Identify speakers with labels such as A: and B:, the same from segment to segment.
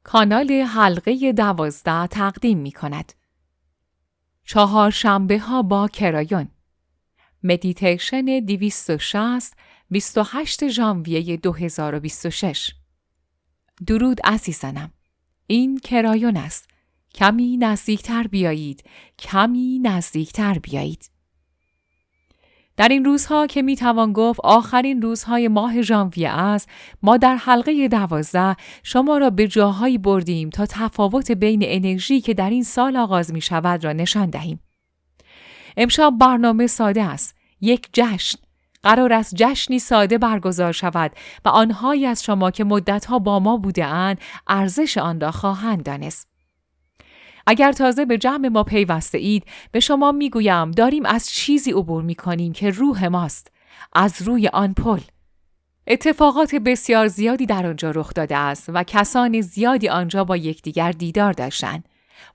A: کانال حلقه 12 تقدیم می کند. چهارشنبه ها با کرایون. مدیتیشن 260 28 ژانویه 2026. درود عزیزانم. این کرایون است. کمی نزدیکتر بیایید. کمی نزدیکتر بیایید. در این روزها که می توان گفت آخرین روزهای ماه ژانویه است، ما در حلقه 12 شما را به جاهایی بردیم تا تفاوت بین انرژی که در این سال آغاز می شود را نشان دهیم. امشب برنامه ساده است. یک جشن. قرار است جشنی ساده برگزار شود و آنهایی از شما که مدتها با ما بوده اند ارزش آن را خواهند دانست. اگر تازه به جمع ما پیوسته اید، به شما میگویم داریم از چیزی عبور میکنیم که روح ماست، از روی آن پل. اتفاقات بسیار زیادی در آنجا رخ داده است و کسان زیادی آنجا با یکدیگر دیدار داشتند.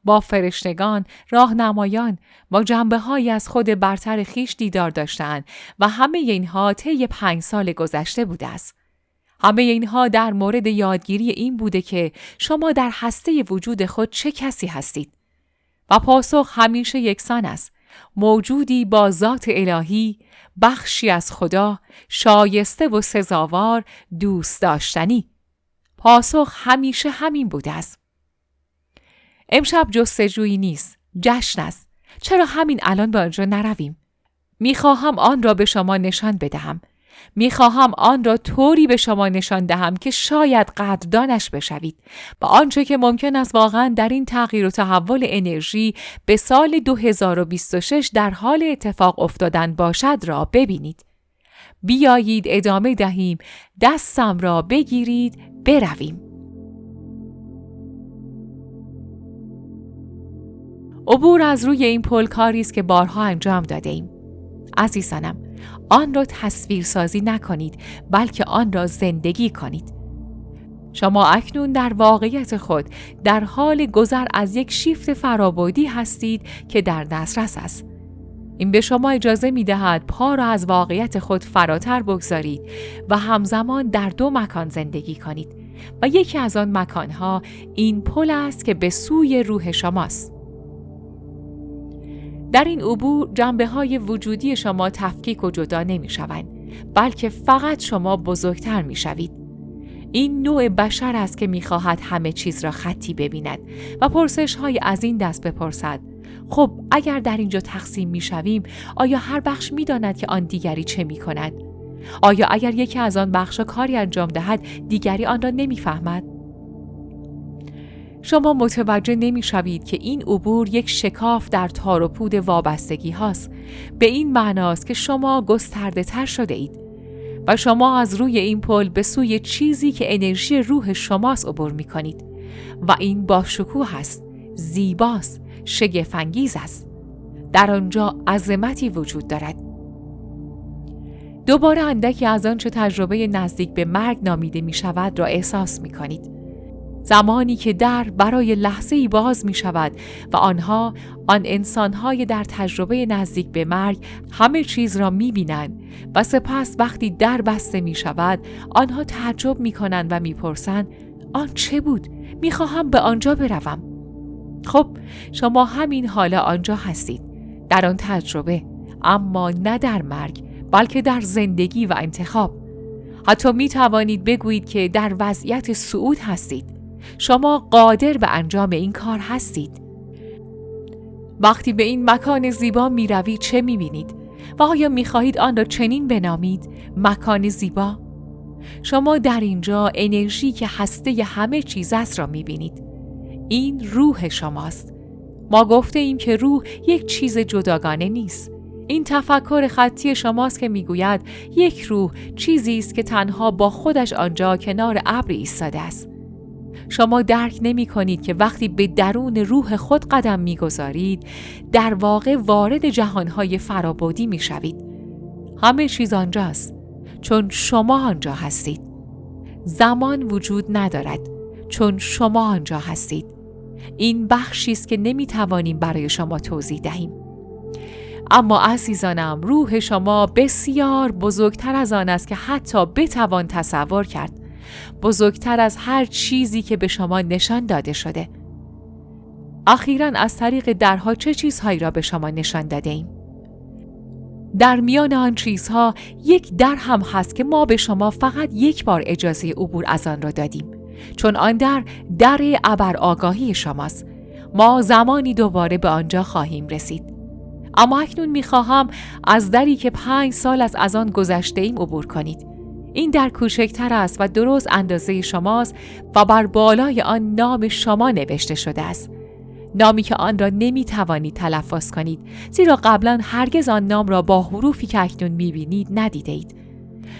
A: با فرشتگان، راهنمایان، با جنبه‌هایی از خود برتر خویش دیدار داشتند و همه اینها طی 5 سال گذشته بوده است. همه اینها در مورد یادگیری این بوده که شما در هسته وجود خود چه کسی هستید. و پاسخ همیشه یکسان است. موجودی با ذات الهی، بخشی از خدا، شایسته و سزاوار، دوست داشتنی. پاسخ همیشه همین بوده است. امشب جستجویی نیست، جشن است. چرا همین الان به آنجا نرویم؟ میخواهم آن را به شما نشان بدهم. میخواهم آن را طوری به شما نشان دهم که شاید قدردانش بشوید و آنچه که ممکن است واقعا در این تغییر و تحول انرژی به سال 2026 در حال اتفاق افتادن باشد را ببینید. بیایید ادامه دهیم، دستم را بگیرید، برویم. عبور از روی این پل کاری است که بارها انجام داده ایم. عزیزانم، آن را تصویرسازی نکنید، بلکه آن را زندگی کنید. شما اکنون در واقعیت خود در حال گذر از یک شیفت فرابودی هستید که در دسترس است. این به شما اجازه می دهد پا را از واقعیت خود فراتر بگذارید و همزمان در 2 مکان زندگی کنید و یکی از آن مکانها این پل است که به سوی روح شماست. در این عبور جنبه‌های وجودی شما تفکیک و جدا نمی‌شوند، بلکه فقط شما بزرگتر می‌شوید. این نوع بشر است که می‌خواهد همه چیز را خطی ببیند و پرسش‌های از این دست بپرسد. خب اگر در اینجا تقسیم می‌شویم، آیا هر بخش می‌داند که آن دیگری چه می‌کند؟ آیا اگر یکی از آن بخش‌ها کاری انجام دهد، دیگری آن را نمی‌فهمد؟ شما متوجه نمی‌شوید که این عبور یک شکاف در تار و پود وابستگی هاست. به این معناست که شما گسترده تر شده اید و شما از روی این پل به سوی چیزی که انرژی روح شماست عبور می‌کنید و این با شکوه است، زیباست، شگفت‌انگیز است. در آنجا عظمتی وجود دارد. دوباره اندکی از آنچه تجربه نزدیک به مرگ نامیده می‌شود را احساس می‌کنید. زمانی که در برای لحظه‌ای باز می شود و آن انسان‌های در تجربه نزدیک به مرگ همه چیز را می بینند و سپس وقتی در بسته می شود آنها تعجب می کنند و می پرسند آن چه بود؟ می خواهم به آنجا بروم. خب شما همین حالا آنجا هستید، در آن تجربه، اما نه در مرگ بلکه در زندگی و انتخاب. حتی می توانید بگویید که در وضعیت صعود هستید. شما قادر به انجام این کار هستید. وقتی به این مکان زیبا می روید چه می بینید؟ و آیا می خواهید آن را چنین بنامید؟ مکان زیبا؟ شما در اینجا انرژی که هسته همه چیز است را می بینید. این روح شماست. ما گفته ایم که روح یک چیز جداگانه نیست. این تفکر خطی شماست که می گوید یک روح چیزی است که تنها با خودش آنجا کنار ابر ایستاده است. شما درک نمی کنید که وقتی به درون روح خود قدم می گذارید در واقع وارد جهانهای فرابودی می شوید. همه چیز آنجاست چون شما آنجا هستید. زمان وجود ندارد چون شما آنجا هستید. این بخشی است که نمی توانیم برای شما توضیح دهیم. اما عزیزانم، روح شما بسیار بزرگتر از آن است که حتی بتوان تصور کرد. بزرگتر از هر چیزی که به شما نشان داده شده. اخیراً از طریق درها چه چیزهایی را به شما نشان داده ایم؟ در میان آن چیزها یک در هم هست که ما به شما فقط یک بار اجازه عبور از آن را دادیم، چون آن در ابرآگاهی شماست. ما زمانی دوباره به آنجا خواهیم رسید. اما اکنون می‌خواهم از دری که 5 سال از آن گذشته ایم عبور کنید. این در کوچکتر است و درست اندازه شماست و بر بالای آن نام شما نوشته شده است. نامی که آن را نمی‌توانید تلفظ کنید، زیرا قبلا هرگز آن نام را با حروفی که اکنون می‌بینید ندیدید.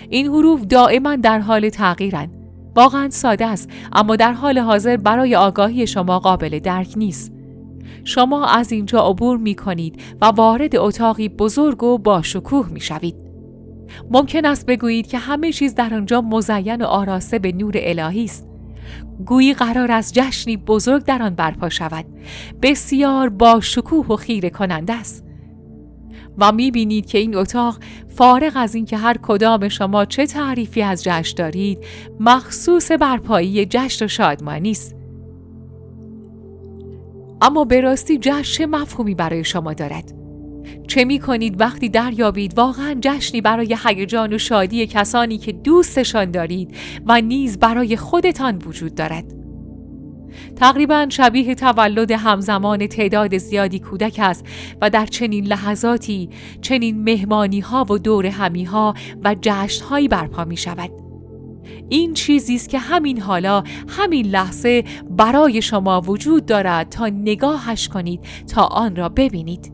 A: این حروف دائما در حال تغییرند. واقعا ساده است، اما در حال حاضر برای آگاهی شما قابل درک نیست. شما از اینجا عبور می‌کنید و وارد اتاقی بزرگ و با شکوه می‌شوید. ممکن است بگویید که همه چیز در آنجا مزین و آراسته به نور الهی است. گویی قرار است جشنی بزرگ در آن برپا شود، بسیار با شکوه و خیره کننده است. و می‌بینید که این اتاق فارغ از این که هر کدام شما چه تعریفی از جشن دارید، مخصوص برپایی جشن و شادمانی است. اما به راستی جشن چه مفهومی برای شما دارد؟ چه می‌کنید وقتی دریابید واقعاً جشنی برای هیجان و شادی کسانی که دوستشان دارید و نیز برای خودتان وجود دارد؟ تقریباً شبیه تولد همزمان تعداد زیادی کودک است و در چنین لحظاتی چنین مهمانی‌ها و دور همی‌ها و جشن‌هایی برپا می‌شود. این چیزی است که همین حالا، همین لحظه برای شما وجود دارد تا نگاهش کنید، تا آن را ببینید.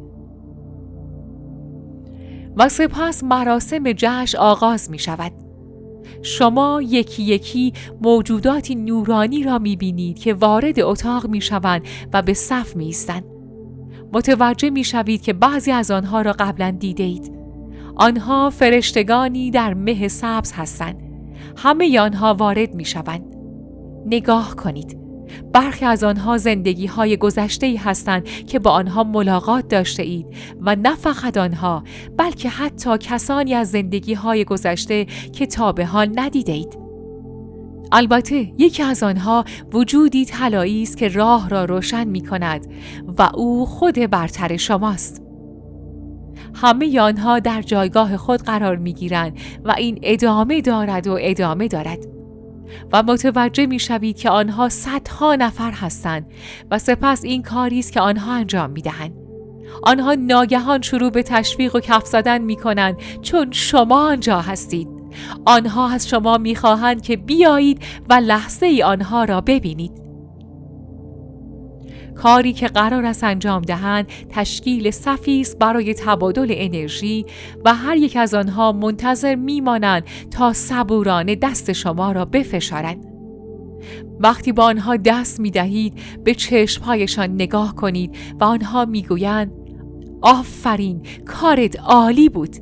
A: و سپس مراسم جشن آغاز می شود. شما یکی یکی موجوداتی نورانی را می بینید که وارد اتاق می شوند و به صف می ایستند. متوجه می شوید که بعضی از آنها را قبلا دیده اید. آنها فرشتگانی در مه سبز هستند. همه آنها وارد می شوند. نگاه کنید. برخی از آنها زندگی‌های گذشته‌ای هستند که با آنها ملاقات داشته اید و نه فقط آنها، بلکه حتی کسانی از زندگی‌های گذشته که تا به حال ندیده اید. البته یکی از آنها وجودی طلایی است که راه را روشن می‌کند و او خود برتر شماست. همه آنها در جایگاه خود قرار می‌گیرند و این ادامه دارد و ادامه دارد. و متوجه می‌شوید که آنها صدها نفر هستند و سپس این کاری است که آنها انجام می‌دهند. آنها ناگهان شروع به تشویق و کف زدن می‌کنند چون شما آنجا هستید. آنها از شما می‌خواهند که بیایید و لحظه ای آنها را ببینید. کاری که قرار است انجام دهند تشکیل صفی است برای تبادل انرژی و هر یک از آنها منتظر میمانند تا صبورانه دست شما را بفشارند. وقتی با آنها دست میدهید به چشمهایشان نگاه کنید و آنها میگویند آفرین، کارت عالی بود.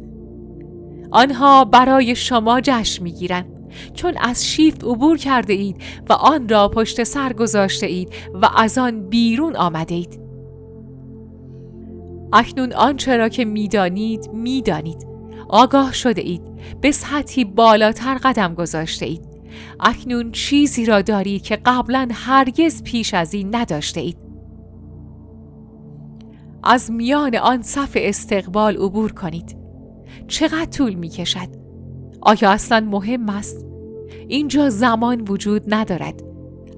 A: آنها برای شما جشن میگیرند چون از شیفت عبور کرده اید و آن را پشت سر گذاشته اید و از آن بیرون آمده اید. اکنون آنچه را که میدانید، آگاه شده اید، به سطحی بالاتر قدم گذاشته اید. اکنون چیزی را دارید که قبلا هرگز پیش از این نداشته اید. از میان آن صف استقبال عبور کنید. چقدر طول می کشد؟ آیا اصلا مهم است؟ اینجا زمان وجود ندارد.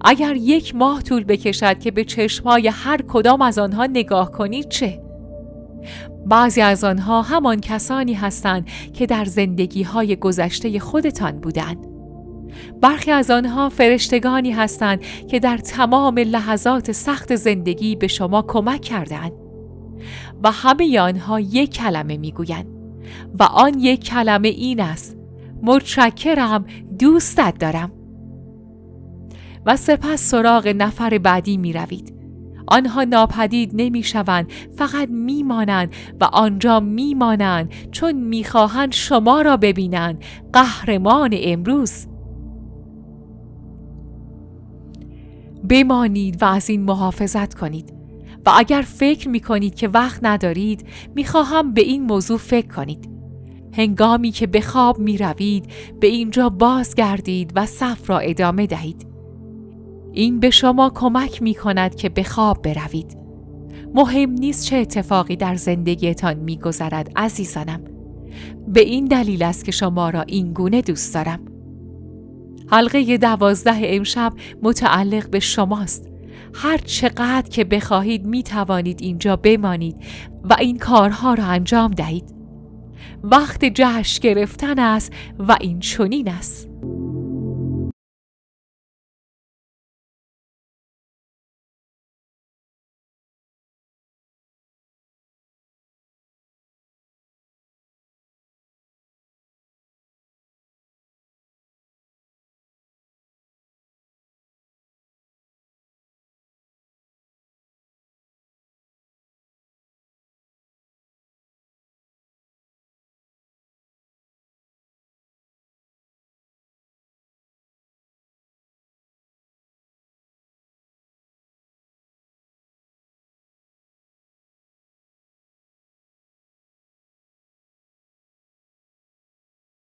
A: اگر 1 ماه طول بکشد که به چشمای هر کدام از آنها نگاه کنید چه؟ بعضی از آنها همان کسانی هستند که در زندگی‌های گذشته خودتان بودند. برخی از آنها فرشتگانی هستند که در تمام لحظات سخت زندگی به شما کمک کردند و همه آنها یک کلمه میگویند و آن یک کلمه این است: متشکرم، دوستت دارم. و سپس سراغ نفر بعدی می روید. آنها ناپدید نمی شوند، فقط می مانند و آنجا می مانند چون می خواهند شما را ببینند، قهرمان امروز. بمانید و از این محافظت کنید. و اگر فکر می کنید که وقت ندارید، می خواهم به این موضوع فکر کنید. هنگامی که به خواب می روید به اینجا بازگردید و صف را ادامه دهید. این به شما کمک می کند که به خواب بروید. مهم نیست چه اتفاقی در زندگیتان می گذرد عزیزانم. به این دلیل است که شما را این گونه دوست دارم. حلقه 12 امشب متعلق به شماست. هر چقدر که بخواهید می توانید اینجا بمانید و این کارها را انجام دهید. وقت جشن گرفتن است و این چنین است.